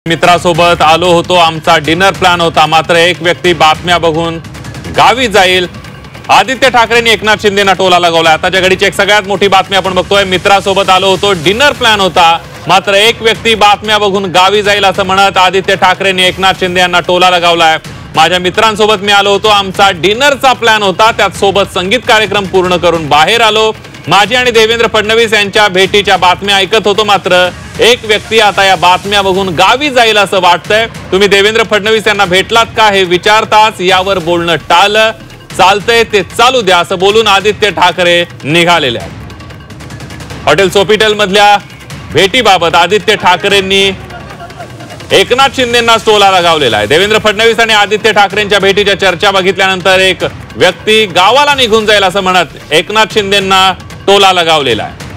मित्रासोबत आलो होतो, आमचा डिनर प्लॅन होता, मात्र एक व्यक्ती बातम्या बघून गावी जाईल। आदित्य ठाकरेंनी एकनाथ शिंदेना टोला लगावला। आताच्या घडीची एक सगळ्यात मोठी बातमी आपण बघतोय। मित्रासोबत आलो होतो, डिनर प्लॅन होता, मात्र एक व्यक्ती बातम्या बघून गावी जाईल असं म्हणत आदित्य ठाकरेंनी एकनाथ शिंदे यांना टोला लगावलाय। माझ्या मित्रांसोबत मी आलो होतो, आमचा डिनरचा प्लॅन होता, त्यात सोबत संगीत कार्यक्रम पूर्ण करून बाहेर आलो। माझी आणि देवेंद्र फडणवीस यांच्या भेटीच्या बातम्या ऐकत होतो, मात्र एक व्यक्ती आता या बातम्या बघून गावी जाईल असं वाटतंय। तुम्ही देवेंद्र फडणवीस यांना भेटलात का हे विचारताच यावर बोलणं टाळलं। चालतंय ते चालू द्या असं बोलून आदित्य ठाकरे निघालेले आहेत। हॉटेल सोफिटेल मधल्या भेटीबाबत आदित्य ठाकरेंनी एकनाथ शिंदेंना टोला लगावलेला आहे। देवेंद्र फडणवीस आणि आदित्य ठाकरेंच्या भेटीच्या चर्चा बघितल्यानंतर एक व्यक्ती गावाला निघून जाईल असं म्हणत एकनाथ शिंदेंना टोला लगावलेला आहे।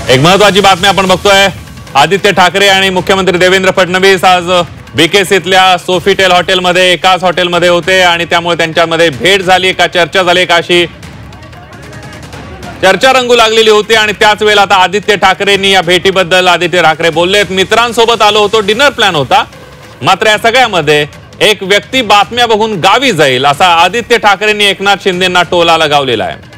एक महत्वाची बातमी आपण बघतोय। आदित्य ठाकरे आणि मुख्यमंत्री देवेंद्र फडणवीस आज बीकेसीतल्या सोफिटेल हॉटेलमध्ये एकाच हॉटेलमध्ये होते आणि त्यामुळे त्यांच्यामध्ये भेट झाली, का चर्चा झाली, का अशी चर्चा रंगू लागलेली होती। आणि त्याच वेळेला आता आदित्य ठाकरेंनी या भेटीबद्दल आदित्य ठाकरे बोललेत, मित्रांसोबत आलो होतो, डिनर प्लॅन होता, मात्र या सगळ्यामध्ये एक व्यक्ती बातम्या बघून गावी जाईल असा आदित्य ठाकरेंनी एकनाथ शिंदेंना टोला लगावलेला आहे।